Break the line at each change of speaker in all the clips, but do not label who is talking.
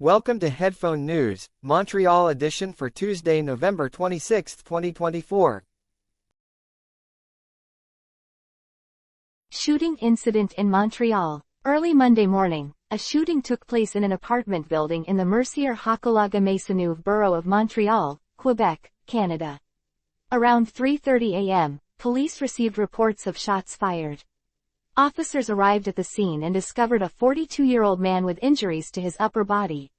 Welcome to Headphone News, Montreal edition for Tuesday, November 26, 2024.
Shooting incident in Montreal. Early Monday morning, a shooting took place in an apartment building in the Mercier-Hochelaga-Maisonneuve borough of Montreal, Quebec, Canada. Around 3:30 a.m., police received reports of shots fired. Officers arrived at the scene and discovered a 42-year-old man with injuries to his upper body.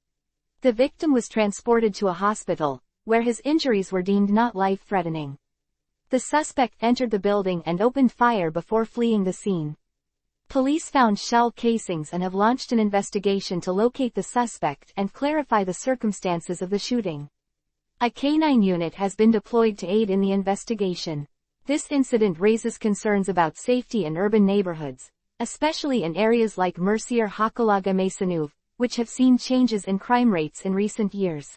The victim was transported to a hospital, where his injuries were deemed not life-threatening. The suspect entered the building and opened fire before fleeing the scene. Police found shell casings and have launched an investigation to locate the suspect and clarify the circumstances of the shooting. A K-9 unit has been deployed to aid in the investigation. This incident raises concerns about safety in urban neighborhoods, especially in areas like Mercier-Hochelaga-Maisonneuve, which have seen changes in crime rates in recent years.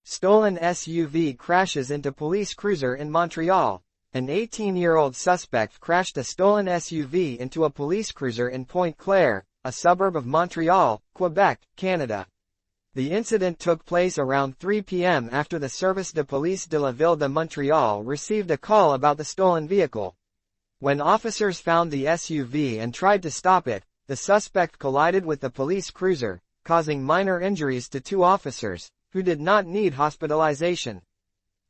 Stolen SUV crashes into police cruiser in Montreal. An 18-year-old suspect crashed a stolen SUV into a police cruiser in Pointe-Claire, a suburb of Montreal, Quebec, Canada. The incident took place around 3 p.m. after the Service de Police de la Ville de Montréal received a call about the stolen vehicle. When officers found the SUV and tried to stop it, the suspect collided with the police cruiser, causing minor injuries to two officers, who did not need hospitalization.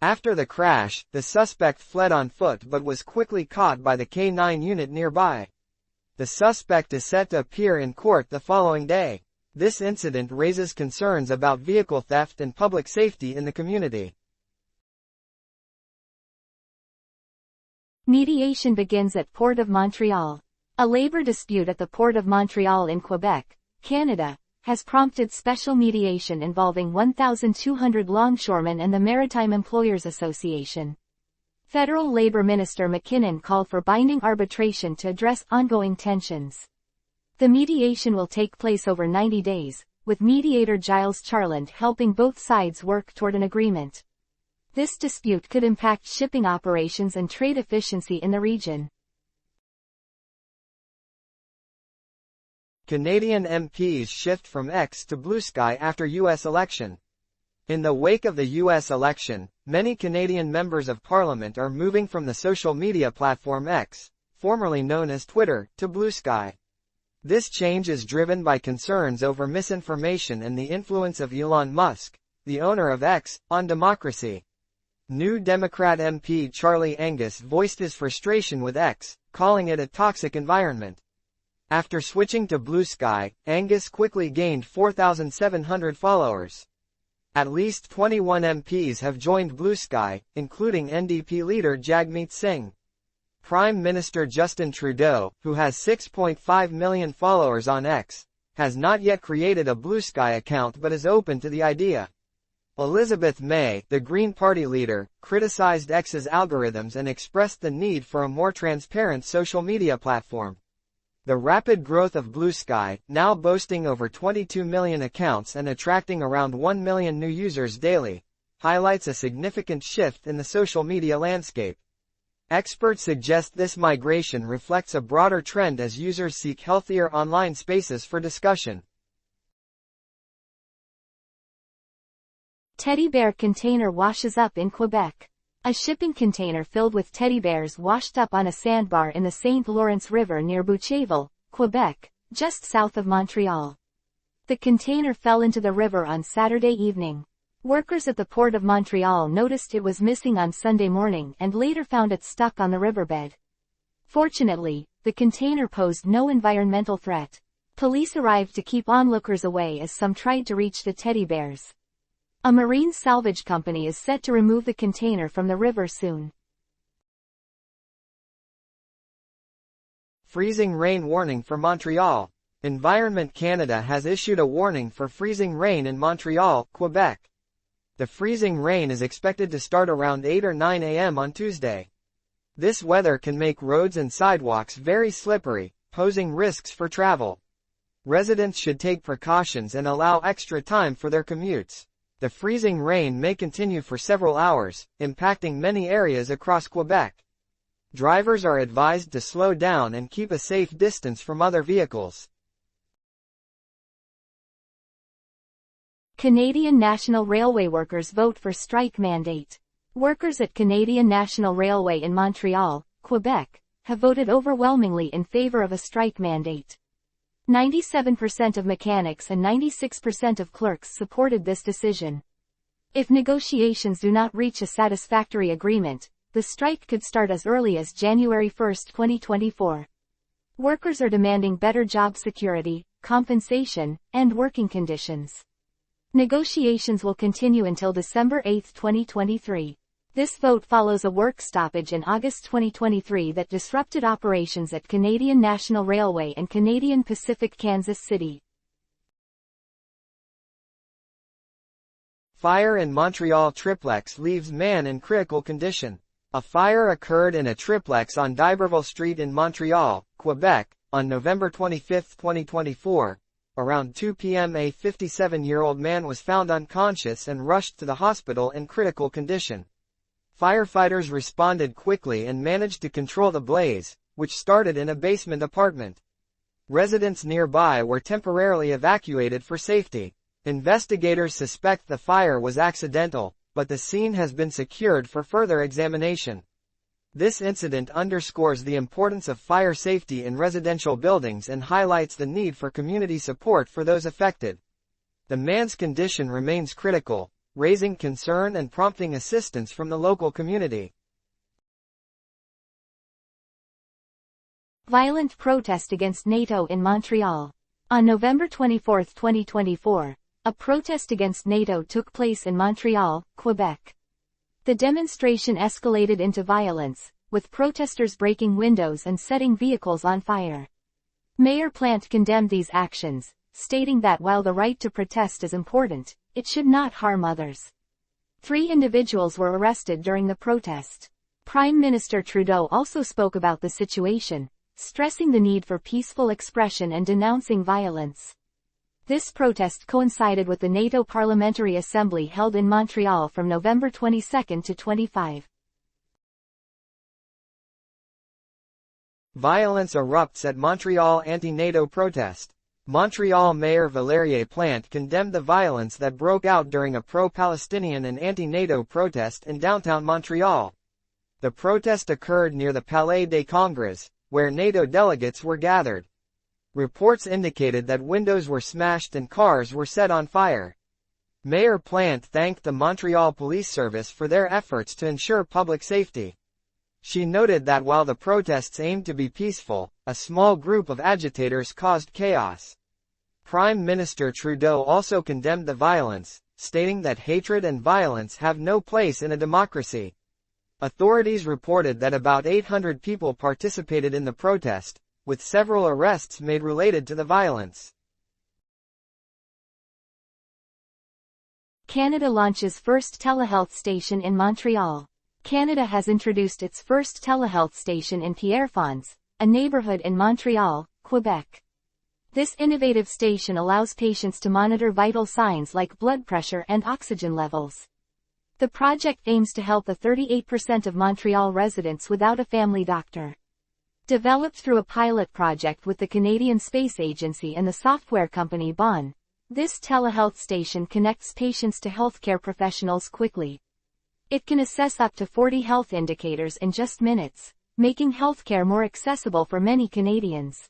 After the crash, the suspect fled on foot but was quickly caught by the K-9 unit nearby. The suspect is set to appear in court the following day. This incident raises concerns about vehicle theft and public safety in the community.
Mediation begins at Port of Montreal. A labor dispute at the Port of Montreal in Quebec, Canada, has prompted special mediation involving 1,200 longshoremen and the Maritime Employers Association. Federal Labor Minister McKinnon called for binding arbitration to address ongoing tensions. The mediation will take place over 90 days, with mediator Giles Charland helping both sides work toward an agreement. This dispute could impact shipping operations and trade efficiency in the region.
Canadian MPs shift from X to Bluesky after U.S. election. In the wake of the U.S. election, many Canadian members of Parliament are moving from the social media platform X, formerly known as Twitter, to Bluesky. This change is driven by concerns over misinformation and the influence of Elon Musk, the owner of X, on democracy. New Democrat MP Charlie Angus voiced his frustration with X, calling it a toxic environment. After switching to Bluesky, Angus quickly gained 4,700 followers. At least 21 MPs have joined Bluesky, including NDP leader Jagmeet Singh. Prime Minister Justin Trudeau, who has 6.5 million followers on X, has not yet created a Bluesky account but is open to the idea. Elizabeth May, the Green Party leader, criticized X's algorithms and expressed the need for a more transparent social media platform. The rapid growth of Bluesky, now boasting over 22 million accounts and attracting around 1 million new users daily, highlights a significant shift in the social media landscape. Experts suggest this migration reflects a broader trend as users seek healthier online spaces for discussion.
Teddy bear container washes up in Quebec. A shipping container filled with teddy bears washed up on a sandbar in the St. Lawrence River near Boucherville, Quebec, just south of Montreal. The container fell into the river on Saturday evening. Workers at the Port of Montreal noticed it was missing on Sunday morning and later found it stuck on the riverbed. Fortunately, the container posed no environmental threat. Police arrived to keep onlookers away as some tried to reach the teddy bears. A marine salvage company is set to remove the container from the river soon.
Freezing rain warning for Montreal. Environment Canada has issued a warning for freezing rain in Montreal, Quebec. The freezing rain is expected to start around 8 or 9 a.m. on Tuesday. This weather can make roads and sidewalks very slippery, posing risks for travel. Residents should take precautions and allow extra time for their commutes. The freezing rain may continue for several hours, impacting many areas across Quebec. Drivers are advised to slow down and keep a safe distance from other vehicles.
Canadian National Railway workers vote for strike mandate. Workers at Canadian National Railway in Montreal, Quebec, have voted overwhelmingly in favor of a strike mandate. 97% of mechanics and 96% of clerks supported this decision. If negotiations do not reach a satisfactory agreement, the strike could start as early as January 1, 2024. Workers are demanding better job security, compensation, and working conditions. Negotiations will continue until December 8, 2023. This vote follows a work stoppage in August 2023 that disrupted operations at Canadian National Railway and Canadian Pacific Kansas City.
Fire in Montreal. Triplex leaves man in critical condition. A fire occurred in a triplex on d'Iberville Street in Montreal, Quebec, on November 25, 2024. Around 2 p.m. a 57-year-old man was found unconscious and rushed to the hospital in critical condition. Firefighters responded quickly and managed to control the blaze, which started in a basement apartment. Residents nearby were temporarily evacuated for safety. Investigators suspect the fire was accidental, but the scene has been secured for further examination. This incident underscores the importance of fire safety in residential buildings and highlights the need for community support for those affected. The man's condition remains critical, raising concern and prompting assistance from the local community.
Violent protest against NATO in Montreal. On November 24, 2024, a protest against NATO took place in Montreal, Quebec. The demonstration escalated into violence, with protesters breaking windows and setting vehicles on fire. Mayor Plante condemned these actions, stating that while the right to protest is important, it should not harm others. 3 individuals were arrested during the protest. Prime Minister Trudeau also spoke about the situation, stressing the need for peaceful expression and denouncing violence. This protest coincided with the NATO Parliamentary Assembly held in Montreal from November 22 to 25.
Violence erupts at Montreal anti-NATO protest. Montreal Mayor Valérie Plante condemned the violence that broke out during a pro-Palestinian and anti-NATO protest in downtown Montreal. The protest occurred near the Palais des Congrès, where NATO delegates were gathered. Reports indicated that windows were smashed and cars were set on fire. Mayor Plante thanked the Montreal Police Service for their efforts to ensure public safety. She noted that while the protests aimed to be peaceful, a small group of agitators caused chaos. Prime Minister Trudeau also condemned the violence, stating that hatred and violence have no place in a democracy. Authorities reported that about 800 people participated in the protest, with several arrests made related to the violence.
Canada launches first telehealth station in Montreal. Canada has introduced its first telehealth station in Pierrefonds, a neighborhood in Montreal, Quebec. This innovative station allows patients to monitor vital signs like blood pressure and oxygen levels. The project aims to help the 38% of Montreal residents without a family doctor. Developed through a pilot project with the Canadian Space Agency and the software company Bon, this telehealth station connects patients to healthcare professionals quickly. It can assess up to 40 health indicators in just minutes, making healthcare more accessible for many Canadians.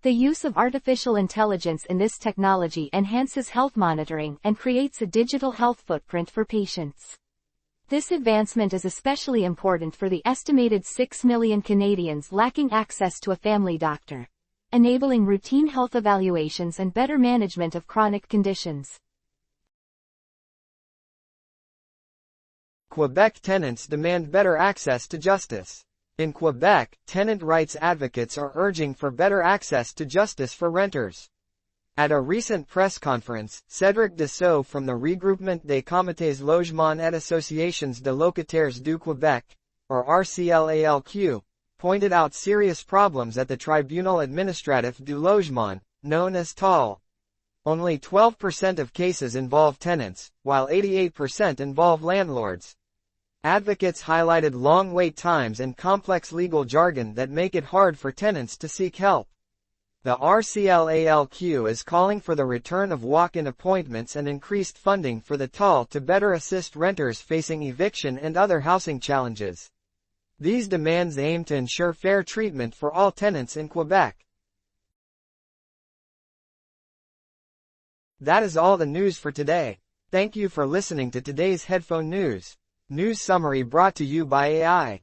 The use of artificial intelligence in this technology enhances health monitoring and creates a digital health footprint for patients. This advancement is especially important for the estimated 6 million Canadians lacking access to a family doctor, enabling routine health evaluations and better management of chronic conditions.
Quebec tenants demand better access to justice. In Quebec, tenant rights advocates are urging for better access to justice for renters. At a recent press conference, Cédric Dessau from the Regroupement des Comités Logement et Associations de Locataires du Québec, or RCLALQ, pointed out serious problems at the Tribunal Administratif du Logement, known as TAL. Only 12% of cases involve tenants, while 88% involve landlords. Advocates highlighted long wait times and complex legal jargon that make it hard for tenants to seek help. The RCLALQ is calling for the return of walk-in appointments and increased funding for the TAL to better assist renters facing eviction and other housing challenges. These demands aim to ensure fair treatment for all tenants in Quebec. That is all the news for today. Thank you for listening to today's Headphone News. News summary brought to you by AI.